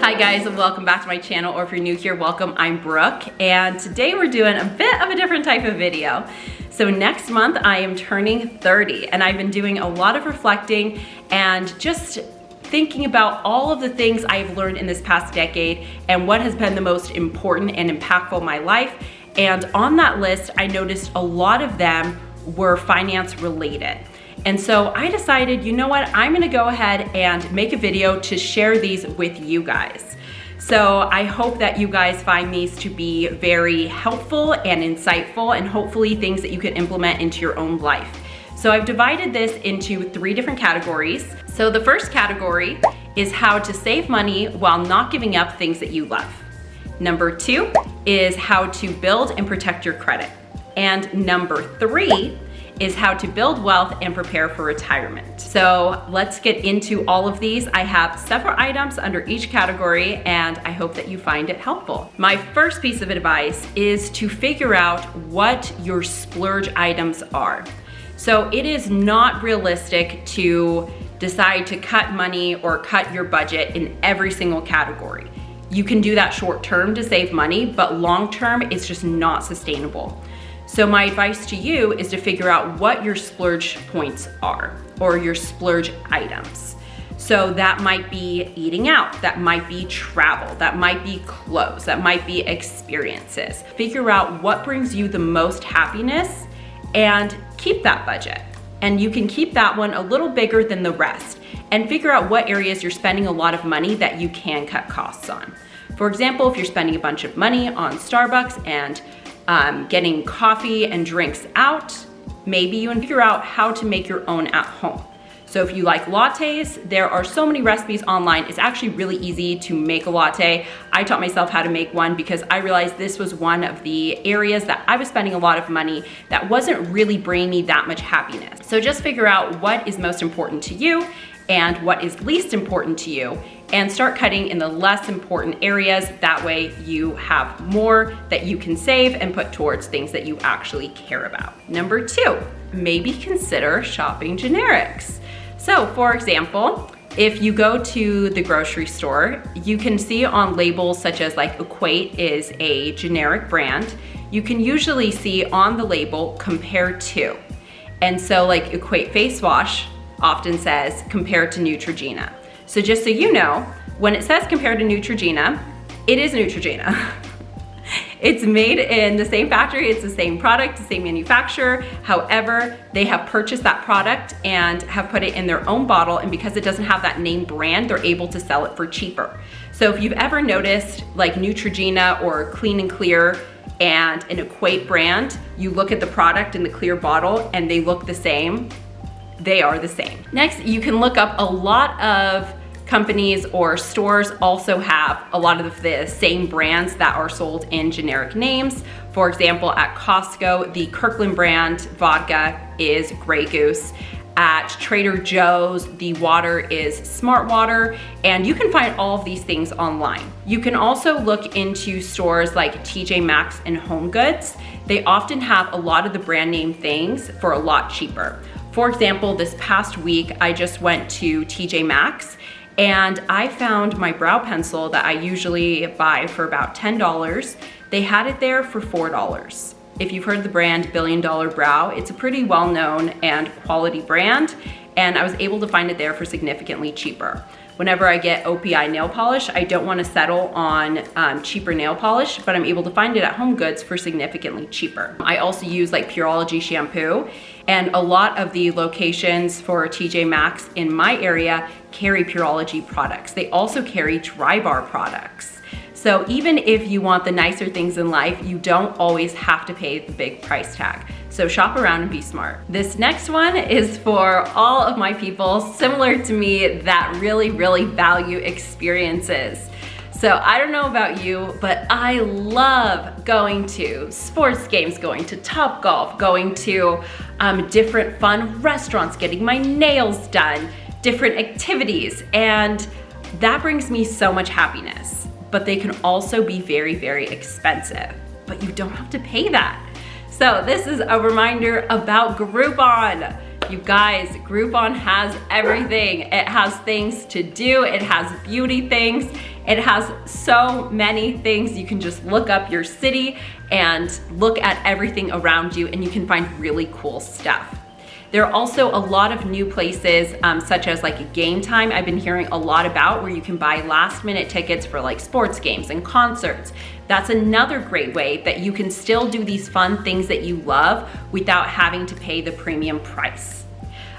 Hi guys, and welcome back to my channel, or if you're new here, welcome. I'm Brooke, and today we're doing a bit of a different type of video. So next month I am turning 30, and I've been doing a lot of reflecting and just thinking about all of the things I've learned in this past decade and what has been the most important and impactful in my life. And on that list, I noticed a lot of them were finance related. And so I decided, you know what, I'm gonna go ahead and make a video to share these with you guys. So I hope that you guys find these to be very helpful and insightful, and hopefully things that you can implement into your own life. So I've divided this into 3 different categories. So the first category is how to save money while not giving up things that you love. Number 2 is how to build and protect your credit. And number 3 is how to build wealth and prepare for retirement. So let's get into all of these. I have several items under each category, and I hope that you find it helpful. My first piece of advice is to figure out what your splurge items are. So it is not realistic to decide to cut money or cut your budget in every single category. You can do that short term to save money, but long term, it's just not sustainable. So my advice to you is to figure out what your splurge points are, or your splurge items. So that might be eating out, that might be travel, that might be clothes, that might be experiences. Figure out what brings you the most happiness and keep that budget. And you can keep that one a little bigger than the rest, and figure out what areas you're spending a lot of money that you can cut costs on. For example, if you're spending a bunch of money on Starbucks and getting coffee and drinks out, maybe you can figure out how to make your own at home. So if you like lattes, there are so many recipes online. It's actually really easy to make a latte. I taught myself how to make one because I realized this was one of the areas that I was spending a lot of money that wasn't really bringing me that much happiness. So just figure out what is most important to you and what is least important to you, and start cutting in the less important areas. That way you have more that you can save and put towards things that you actually care about. Number 2, maybe consider shopping generics. So for example, if you go to the grocery store, you can see on labels such as like Equate is a generic brand. You can usually see on the label compared to. And so like Equate face wash often says compared to Neutrogena. So just so you know, when it says compared to Neutrogena, it is Neutrogena. It's made in the same factory, it's the same product, the same manufacturer. However, they have purchased that product and have put it in their own bottle, and because it doesn't have that name brand, they're able to sell it for cheaper. So if you've ever noticed like Neutrogena or Clean and Clear and an Equate brand, you look at the product in the clear bottle and they look the same, they are the same. Next, you can look up a lot of companies or stores also have a lot of the same brands that are sold in generic names. For example, at Costco, the Kirkland brand vodka is Grey Goose. At Trader Joe's, the water is Smart Water, and you can find all of these things online. You can also look into stores like TJ Maxx and Home Goods. They often have a lot of the brand name things for a lot cheaper. For example, this past week, I just went to TJ Maxx and I found my brow pencil that I usually buy for about $10. They had it there for $4. If you've heard of the brand Billion Dollar Brow, it's a pretty well-known and quality brand, and I was able to find it there for significantly cheaper. Whenever I get OPI nail polish, I don't want to settle on cheaper nail polish, but I'm able to find it at Home Goods for significantly cheaper. I also use like Pureology shampoo, and a lot of the locations for TJ Maxx in my area carry Pureology products. They also carry Dry Bar products. So even if you want the nicer things in life, you don't always have to pay the big price tag. So shop around and be smart. This next one is for all of my people similar to me that really, really value experiences. So I don't know about you, but I love going to sports games, going to Topgolf, going to different fun restaurants, getting my nails done, different activities, and that brings me so much happiness. But they can also be very, very expensive, but you don't have to pay that. So this is a reminder about Groupon. You guys, Groupon has everything. It has things to do, it has beauty things, It has so many things. You can just look up your city and look at everything around you, and you can find really cool stuff. There are also a lot of new places, such as like Game Time, I've been hearing a lot about, where you can buy last minute tickets for like sports games and concerts. That's another great way that you can still do these fun things that you love without having to pay the premium price.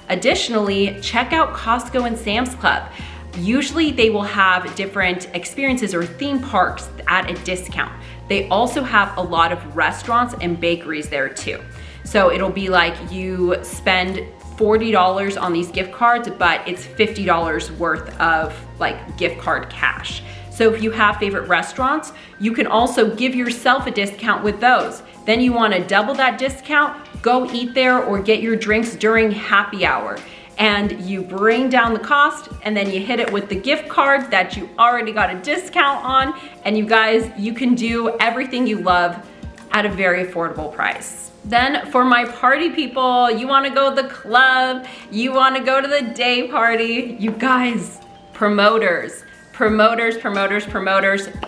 Additionally, check out Costco and Sam's Club. Usually they will have different experiences or theme parks at a discount. They also have a lot of restaurants and bakeries there too. So it'll be like you spend $40 on these gift cards, but it's $50 worth of like gift card cash. So if you have favorite restaurants, you can also give yourself a discount with those. Then you want to double that discount, go eat there or get your drinks during happy hour. And you bring down the cost, and then you hit it with the gift card that you already got a discount on. And you guys, you can do everything you love at a very affordable price. Then for my party people, you wanna go to the club, you wanna go to the day party, you guys, promoters,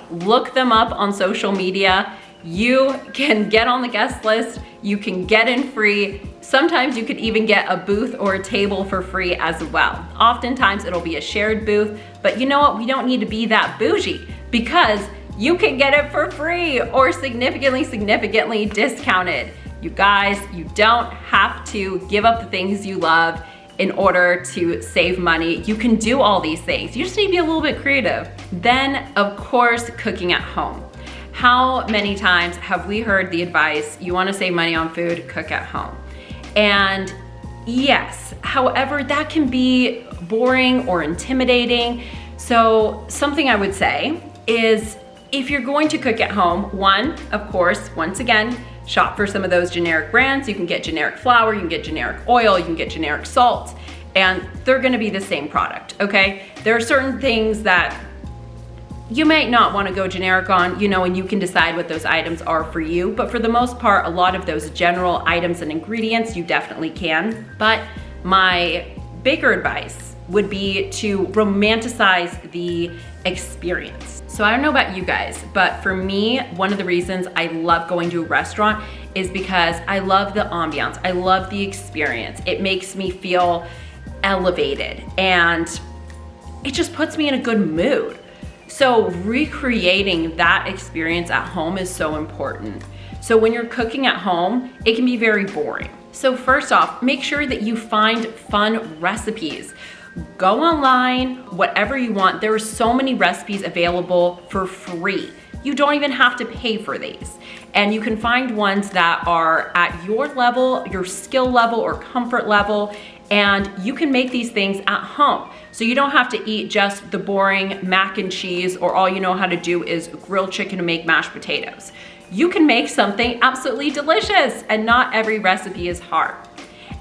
look them up on social media. You can get on the guest list, you can get in free. Sometimes you could even get a booth or a table for free as well. Oftentimes it'll be a shared booth, but you know what? We don't need to be that bougie, because you can get it for free or significantly discounted. You guys, you don't have to give up the things you love in order to save money. You can do all these things. You just need to be a little bit creative. Then, of course, cooking at home. How many times have we heard the advice, you wanna save money on food, cook at home? And yes, however, that can be boring or intimidating. So something I would say is, if you're going to cook at home, one, of course, once again, shop for some of those generic brands. You can get generic flour, you can get generic oil, you can get generic salt, and they're gonna be the same product, okay? There are certain things that you might not wanna go generic on, and you can decide what those items are for you, but for the most part, a lot of those general items and ingredients, you definitely can. But my bigger advice would be to romanticize the experience. So I don't know about you guys, but for me, one of the reasons I love going to a restaurant is because I love the ambiance. I love the experience. It makes me feel elevated and it just puts me in a good mood. So recreating that experience at home is so important. So when you're cooking at home, it can be very boring. So first off, make sure that you find fun recipes. Go online, whatever you want. There are so many recipes available for free. You don't even have to pay for these. And you can find ones that are at your level, your skill level or comfort level, and you can make these things at home. So you don't have to eat just the boring mac and cheese, or all you know how to do is grilled chicken and make mashed potatoes. You can make something absolutely delicious, and not every recipe is hard.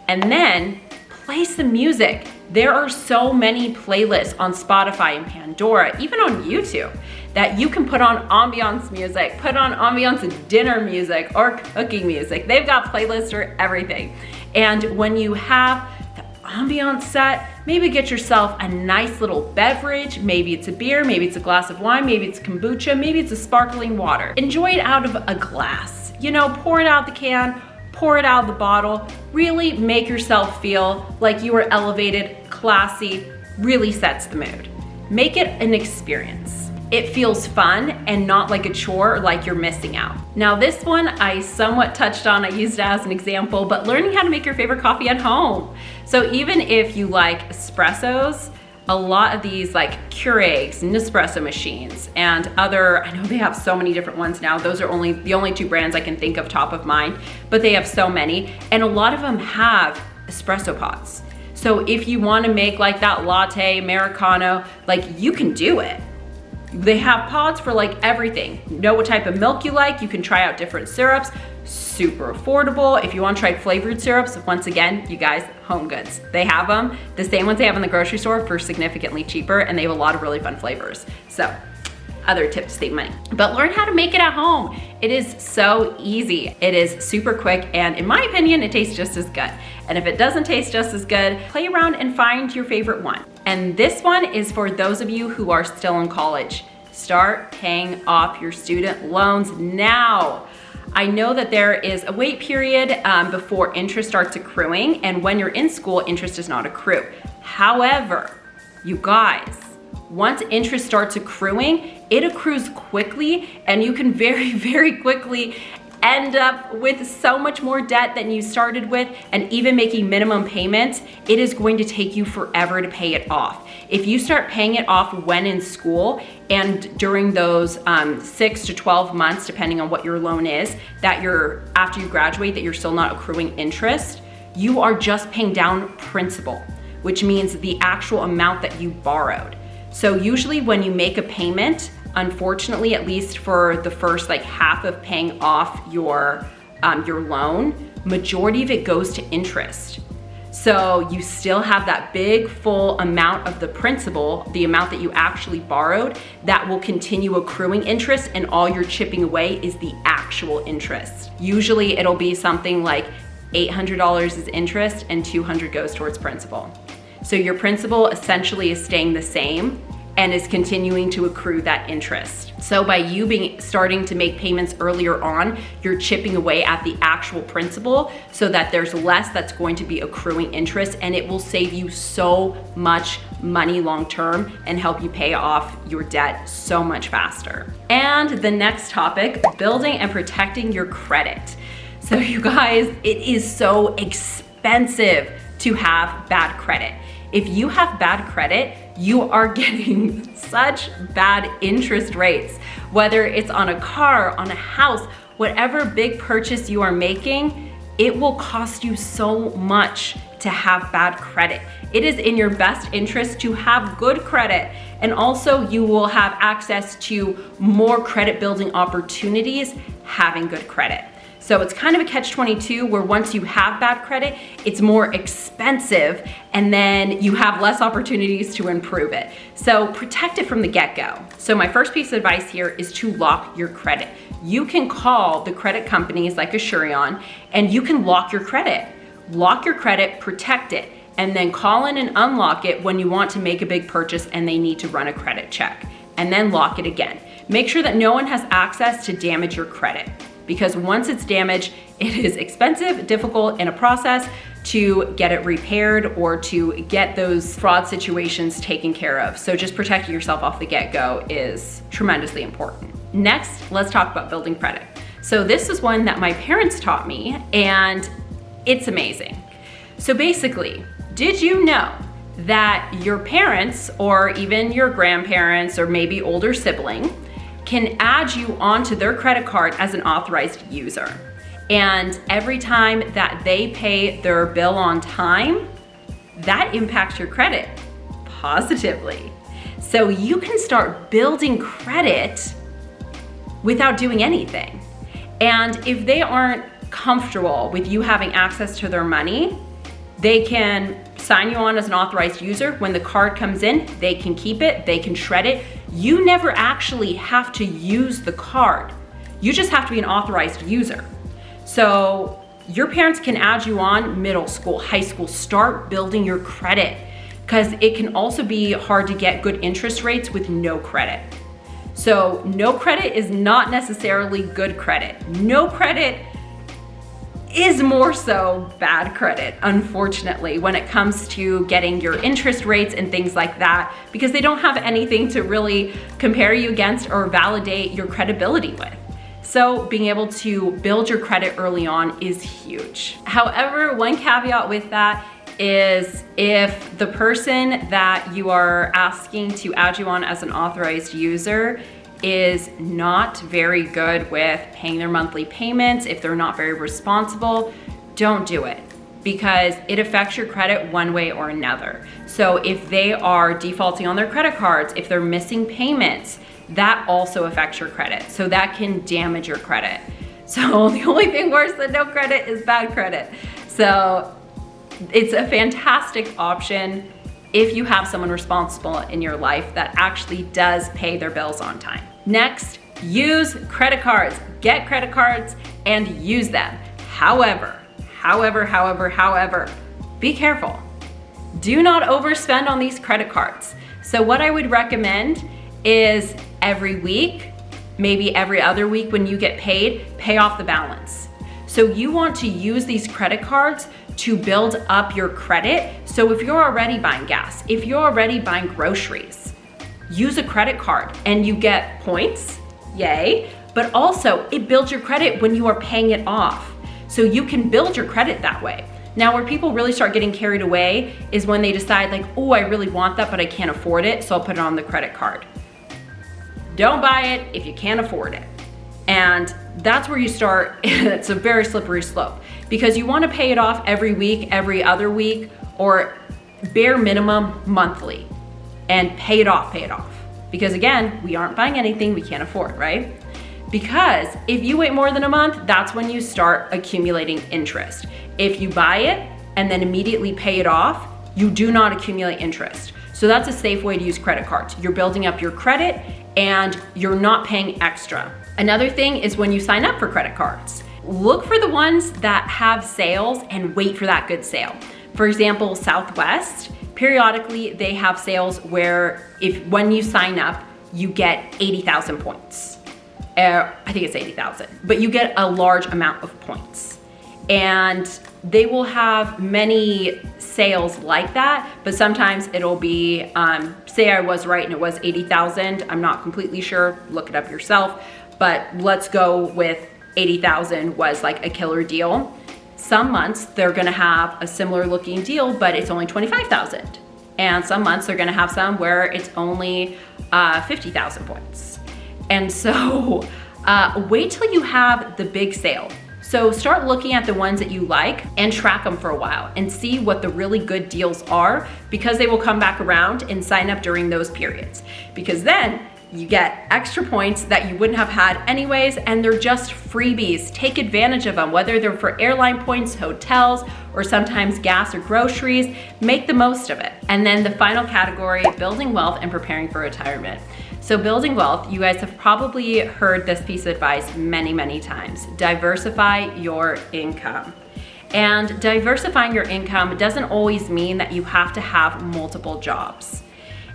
And then play some music. There are so many playlists on Spotify and Pandora, even on YouTube, that you can put on ambiance music, put on ambiance dinner music or cooking music. They've got playlists for everything. And when you have the ambiance set, maybe get yourself a nice little beverage. Maybe it's a beer, maybe it's a glass of wine, maybe it's kombucha, maybe it's a sparkling water. Enjoy it out of a glass. Pour it out the can, pour it out of the bottle. Really make yourself feel like you are elevated, classy, really sets the mood. Make it an experience. It feels fun and not like a chore or like you're missing out. Now this one I somewhat touched on, I used it as an example, but learning how to make your favorite coffee at home. So even if you like espressos, a lot of these like Keurigs, Nespresso machines, and other, I know they have so many different ones now. Those are the only two brands I can think of top of mind, but they have so many. And a lot of them have espresso pots. So if you wanna make like that latte, Americano, like you can do it. They have pods for like everything. Know what type of milk you like. You can try out different syrups. Super affordable. If you want to try flavored syrups, once again, you guys, Home Goods. They have them, the same ones they have in the grocery store, for significantly cheaper, and they have a lot of really fun flavors. So, other tip to save money. But learn how to make it at home. It is so easy. It is super quick, and in my opinion, it tastes just as good. And if it doesn't taste just as good, play around and find your favorite one. And this one is for those of you who are still in college. start paying off your student loans now. I know that there is a wait period before interest starts accruing, and when you're in school, interest does not accrue. However, you guys, once interest starts accruing, it accrues quickly, and you can very, very quickly end up with so much more debt than you started with, and even making minimum payments, it is going to take you forever to pay it off. If you start paying it off when in school and during those 6 to 12 months, depending on what your loan is, that after you graduate, that you're still not accruing interest, you are just paying down principal, which means the actual amount that you borrowed. So usually when you make a payment, unfortunately, at least for the first half of paying off your loan, majority of it goes to interest. So you still have that big full amount of the principal, the amount that you actually borrowed, that will continue accruing interest, and all you're chipping away is the actual interest. Usually it'll be something like $800 is interest and $200 goes towards principal. So your principal essentially is staying the same and is continuing to accrue that interest. So by you starting to make payments earlier on, you're chipping away at the actual principal so that there's less that's going to be accruing interest, and it will save you so much money long-term and help you pay off your debt so much faster. And the next topic, building and protecting your credit. So you guys, it is so expensive to have bad credit. If you have bad credit, you are getting such bad interest rates, whether it's on a car, on a house, whatever big purchase you are making, it will cost you so much to have bad credit. It is in your best interest to have good credit, and also you will have access to more credit building opportunities having good credit. So it's kind of a catch-22 where once you have bad credit, it's more expensive, and then you have less opportunities to improve it. So protect it from the get-go. So my first piece of advice here is to lock your credit. You can call the credit companies like Asurion, and you can lock your credit. Lock your credit, protect it, and then call in and unlock it when you want to make a big purchase and they need to run a credit check, and then lock it again. Make sure that no one has access to damage your credit, because once it's damaged, it is expensive, difficult in a process to get it repaired or to get those fraud situations taken care of. So just protecting yourself off the get-go is tremendously important. Next, let's talk about building credit. So this is one that my parents taught me, and it's amazing. So basically, did you know that your parents or even your grandparents or maybe older sibling can add you onto their credit card as an authorized user? And every time that they pay their bill on time, that impacts your credit positively. So you can start building credit without doing anything. And if they aren't comfortable with you having access to their money, they can sign you on as an authorized user. When the card comes in, they can keep it, they can shred it. You never actually have to use the card. You just have to be an authorized user. So your parents can add you on middle school, high school. Start building your credit, because it can also be hard to get good interest rates with no credit. So no credit is not necessarily good credit. No credit is more so bad credit, unfortunately, when it comes to getting your interest rates and things like that, because they don't have anything to really compare you against or validate your credibility with. So being able to build your credit early on is huge. However, one caveat with that is if the person that you are asking to add you on as an authorized user is not very good with paying their monthly payments, if they're not very responsible, don't do it, because it affects your credit one way or another. So if they are defaulting on their credit cards, if they're missing payments, that also affects your credit. So that can damage your credit. So the only thing worse than no credit is bad credit. So it's a fantastic option if you have someone responsible in your life that actually does pay their bills on time. Next, use credit cards. Get credit cards and use them. However, be careful. Do not overspend on these credit cards. So what I would recommend is every week, maybe every other week when you get paid, pay off the balance. So you want to use these credit cards to build up your credit. So if you're already buying gas, if you're already buying groceries, use a credit card and you get points, yay, but also it builds your credit when you are paying it off. So you can build your credit that way. Now, where people really start getting carried away is when they decide like, oh, I really want that, but I can't afford it, so I'll put it on the credit card. Don't buy it if you can't afford it. And that's where you start. It's a very slippery slope because you want to pay it off every week, every other week, or bare minimum monthly, and pay it off. Because again, we aren't buying anything we can't afford, right? Because if you wait more than a month, that's when you start accumulating interest. If you buy it and then immediately pay it off, you do not accumulate interest. So that's a safe way to use credit cards. You're building up your credit and you're not paying extra. Another thing is when you sign up for credit cards, look for the ones that have sales and wait for that good sale. For example, Southwest, periodically they have sales where when you sign up, you get 80,000 points. I think it's 80,000, but you get a large amount of points. And they will have many sales like that, but sometimes it'll be, say I was right and it was 80,000, I'm not completely sure, look it up yourself, but let's go with 80,000 was like a killer deal. Some months they're gonna have a similar looking deal, but it's only 25,000. And some months they're gonna have some where it's only 50,000 points. And so wait till you have the big sale. So start looking at the ones that you like and track them for a while and see what the really good deals are, because they will come back around and sign up during those periods. Because then you get extra points that you wouldn't have had anyways, and they're just freebies. Take advantage of them, whether they're for airline points, hotels, or sometimes gas or groceries. Make the most of it. And then the final category, building wealth and preparing for retirement. So building wealth, you guys have probably heard this piece of advice many, many times. Diversify your income. And diversifying your income doesn't always mean that you have to have multiple jobs.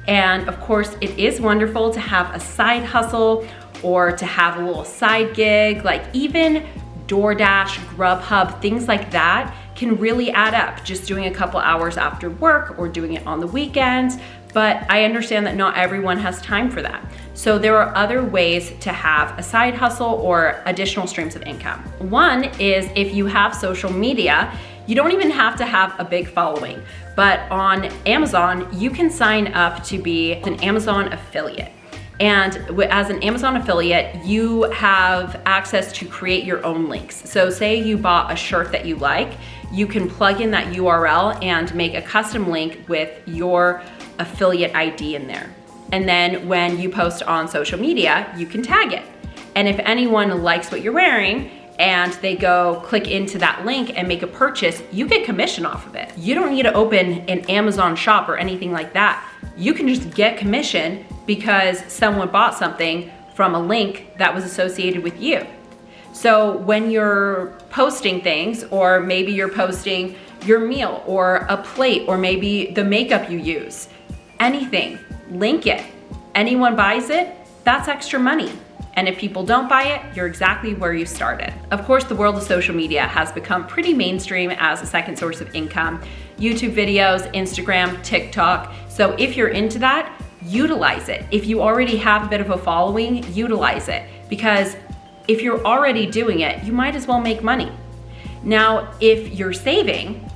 And of course, it is wonderful to have a side hustle or to have a little side gig, like even DoorDash, Grubhub, things like that can really add up, just doing a couple hours after work or doing it on the weekends. But I understand that not everyone has time for that. So there are other ways to have a side hustle or additional streams of income. One is if you have social media, you don't even have to have a big following, but on Amazon, you can sign up to be an Amazon affiliate. And as an Amazon affiliate, you have access to create your own links. So say you bought a shirt that you like, you can plug in that URL and make a custom link with your affiliate ID in there. And then when you post on social media, you can tag it. And if anyone likes what you're wearing and they go click into that link and make a purchase, you get commission off of it. You don't need to open an Amazon shop or anything like that. You can just get commission because someone bought something from a link that was associated with you. So when you're posting things, or maybe you're posting your meal or a plate, or maybe the makeup you use, anything, link it. Anyone buys it, that's extra money. And if people don't buy it, you're exactly where you started. Of course, the world of social media has become pretty mainstream as a second source of income. YouTube videos, Instagram, TikTok. So if you're into that, utilize it. If you already have a bit of a following, utilize it. Because if you're already doing it, you might as well make money. Now, if you're saving,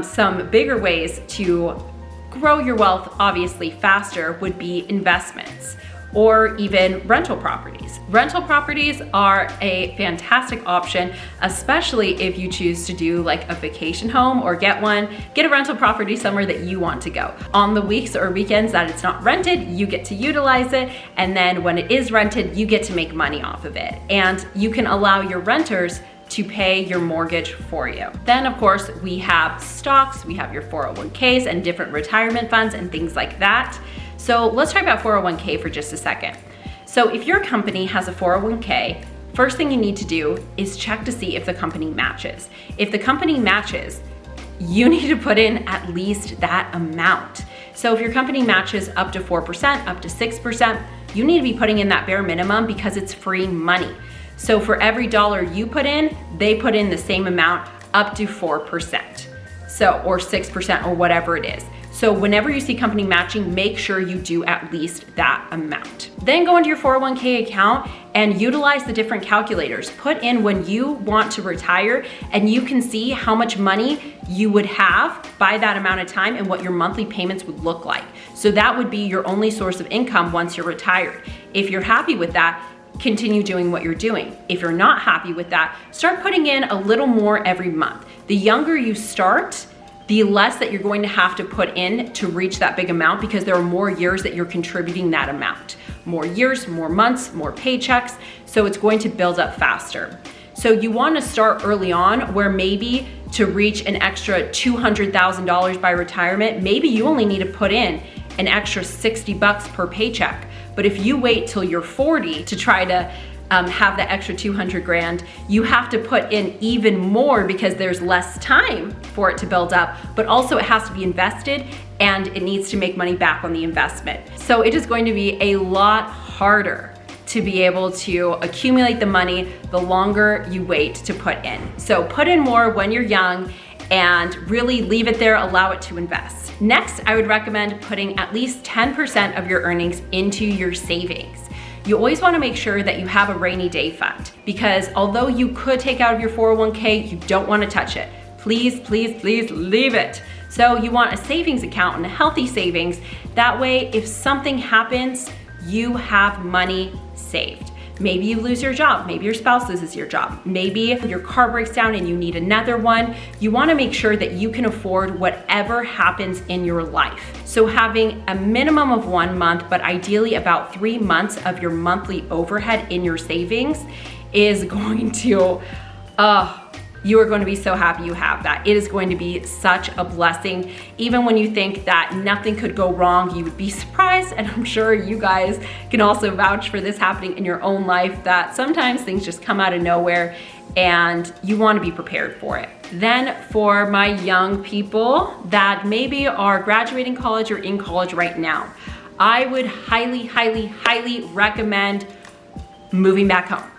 some bigger ways to grow your wealth obviously faster would be investments or even rental properties. Rental properties are a fantastic option, especially if you choose to do like a vacation home or get a rental property somewhere that you want to go. On the weeks or weekends that it's not rented, you get to utilize it. And then when it is rented, you get to make money off of it. And you can allow your renters to pay your mortgage for you. Then of course, we have stocks, we have your 401ks and different retirement funds and things like that. So let's talk about 401k for just a second. So if your company has a 401k, first thing you need to do is check to see if the company matches. If the company matches, you need to put in at least that amount. So if your company matches up to 4%, up to 6%, you need to be putting in that bare minimum because it's free money. So for every dollar you put in, they put in the same amount up to 4%. So, or 6% or whatever it is. So whenever you see company matching, make sure you do at least that amount. Then go into your 401k account and utilize the different calculators. Put in when you want to retire and you can see how much money you would have by that amount of time and what your monthly payments would look like. So that would be your only source of income once you're retired. If you're happy with that, continue doing what you're doing. If you're not happy with that, start putting in a little more every month. The younger you start, the less that you're going to have to put in to reach that big amount because there are more years that you're contributing that amount. More years, more months, more paychecks, so it's going to build up faster. So you want to start early on where maybe to reach an extra $200,000 by retirement, maybe you only need to put in an extra $60 per paycheck. But if you wait till you're 40 to try to have the extra 200 grand, you have to put in even more because there's less time for it to build up, but also it has to be invested and it needs to make money back on the investment. So it is going to be a lot harder to be able to accumulate the money the longer you wait to put in. So put in more when you're young and really leave it there, allow it to invest. Next, I would recommend putting at least 10% of your earnings into your savings. You always want to make sure that you have a rainy day fund because although you could take out of your 401k, you don't want to touch it. Please, please, please leave it. So you want a savings account and a healthy savings. That way, if something happens, you have money saved. Maybe you lose your job, maybe your spouse loses your job, maybe your car breaks down and you need another one. You wanna make sure that you can afford whatever happens in your life. So having a minimum of 1 month, but ideally about 3 months of your monthly overhead in your savings is going to, you are going to be so happy you have that. It is going to be such a blessing. Even when you think that nothing could go wrong, you would be surprised. And I'm sure you guys can also vouch for this happening in your own life, that sometimes things just come out of nowhere and you want to be prepared for it. Then for my young people that maybe are graduating college or in college right now, I would highly, highly, highly recommend moving back home.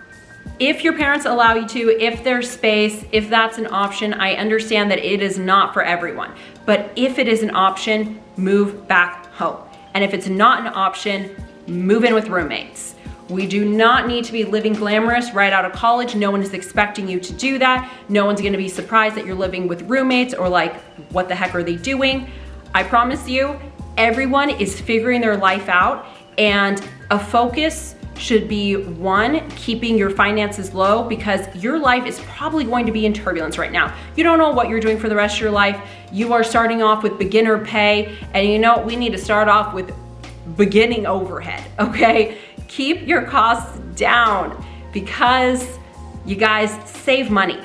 If your parents allow you to, if there's space, if that's an option, I understand that it is not for everyone. But if it is an option, move back home. And if it's not an option, move in with roommates. We do not need to be living glamorous right out of college. No one is expecting you to do that. No one's gonna be surprised that you're living with roommates or like, what the heck are they doing? I promise you, everyone is figuring their life out, and a focus should be one, keeping your finances low because your life is probably going to be in turbulence right now. You don't know what you're doing for the rest of your life. You are starting off with beginner pay, and you know, we need to start off with beginning overhead, okay? Keep your costs down because you guys save money.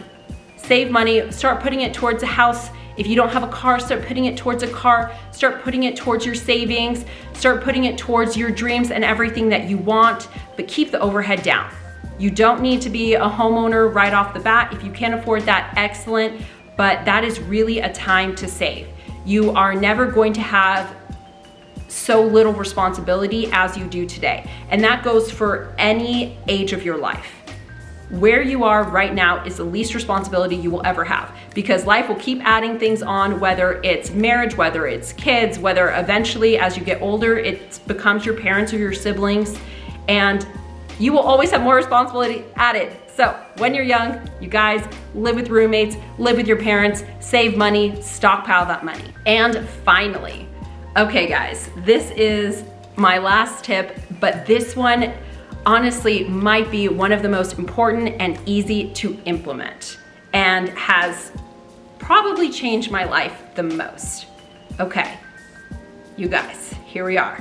Save money, start putting it towards a house. If you don't have a car, start putting it towards a car. Start putting it towards your savings. Start putting it towards your dreams and everything that you want, but keep the overhead down. You don't need to be a homeowner right off the bat. If you can't afford that, excellent, but that is really a time to save. You are never going to have so little responsibility as you do today, and that goes for any age of your life. Where you are right now is the least responsibility you will ever have, because life will keep adding things on, whether it's marriage, whether it's kids, whether eventually as you get older, it becomes your parents or your siblings, and you will always have more responsibility added. So when you're young, you guys live with roommates, live with your parents, save money, stockpile that money. And finally, okay guys, this is my last tip, but this one honestly might be one of the most important and easy to implement and has probably changed my life the most. Okay, you guys, here we are.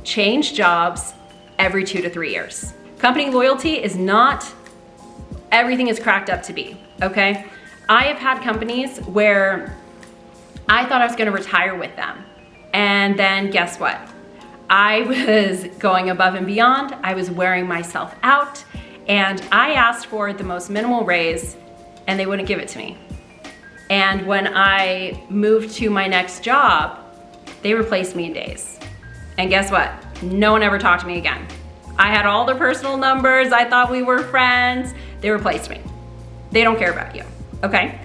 Change jobs every 2 to 3 years. Company loyalty is not everything is cracked up to be, okay? I have had companies where I thought I was gonna retire with them, and then guess what? I was going above and beyond, I was wearing myself out, and I asked for the most minimal raise and they wouldn't give it to me. And when I moved to my next job, they replaced me in days. And guess what? No one ever talked to me again. I had all their personal numbers. I thought we were friends. They replaced me. They don't care about you, okay?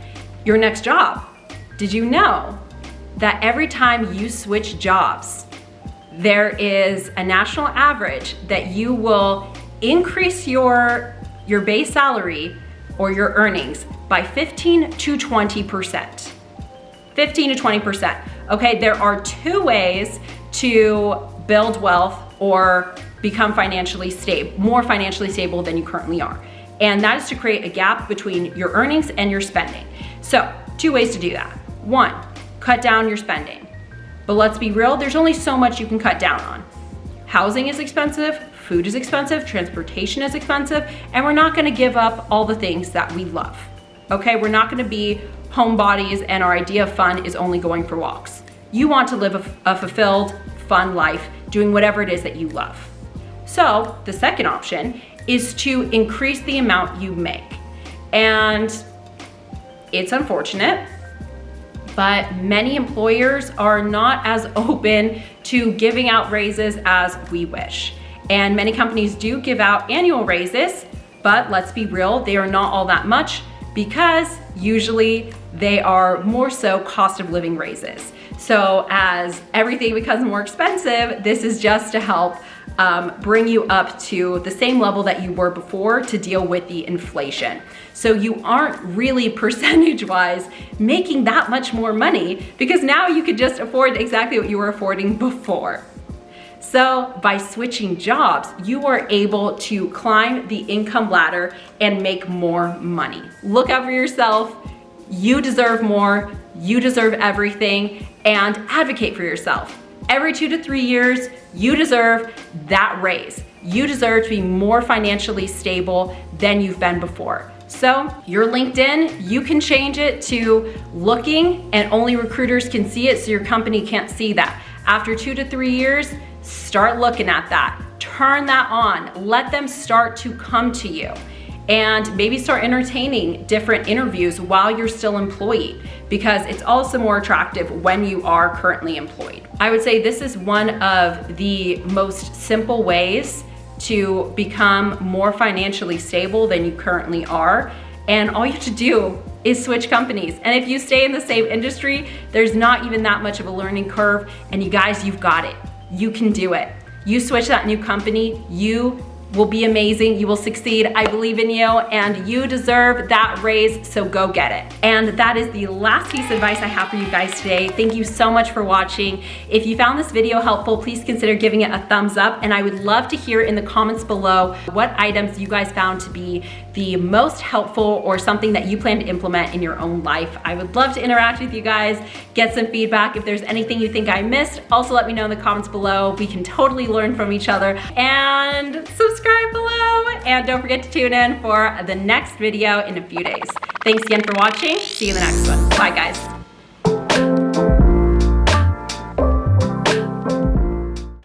Your next job. Did you know that every time you switch jobs, there is a national average that you will increase your base salary or your earnings by 15 to 20%. 15 to 20%. Okay, there are two ways to build wealth or become financially stable, more financially stable than you currently are. And that is to create a gap between your earnings and your spending. So, two ways to do that. One, cut down your spending. But let's be real, there's only so much you can cut down on. Housing is expensive, food is expensive, transportation is expensive, and we're not gonna give up all the things that we love. Okay, we're not gonna be homebodies and our idea of fun is only going for walks. You want to live a fulfilled, fun life, doing whatever it is that you love. So the second option is to increase the amount you make. And it's unfortunate, but many employers are not as open to giving out raises as we wish. And many companies do give out annual raises, but let's be real, they are not all that much because usually they are more so cost of living raises. So as everything becomes more expensive, this is just to help bring you up to the same level that you were before to deal with the inflation. So you aren't really percentage-wise making that much more money because now you could just afford exactly what you were affording before. So by switching jobs, you are able to climb the income ladder and make more money. Look out for yourself. You deserve more. You deserve everything, and advocate for yourself. Every 2 to 3 years, you deserve that raise. You deserve to be more financially stable than you've been before. So your LinkedIn, you can change it to looking and only recruiters can see it, so your company can't see that. After 2 to 3 years, start looking at that. Turn that on. Let them start to come to you. And maybe start entertaining different interviews while you're still employed, because it's also more attractive when you are currently employed. I would say this is one of the most simple ways to become more financially stable than you currently are. And all you have to do is switch companies. And if you stay in the same industry, there's not even that much of a learning curve. And you guys, you've got it. You can do it. You switch that new company, you will be amazing, you will succeed, I believe in you, and you deserve that raise, so go get it. And that is the last piece of advice I have for you guys today. Thank you so much for watching. If you found this video helpful, please consider giving it a thumbs up, and I would love to hear in the comments below what items you guys found to be the most helpful or something that you plan to implement in your own life. I would love to interact with you guys, get some feedback. If there's anything you think I missed, also let me know in the comments below. We can totally learn from each other, and subscribe below, and don't forget to tune in for the next video in a few days. Thanks again for watching. See you in the next one. Bye guys.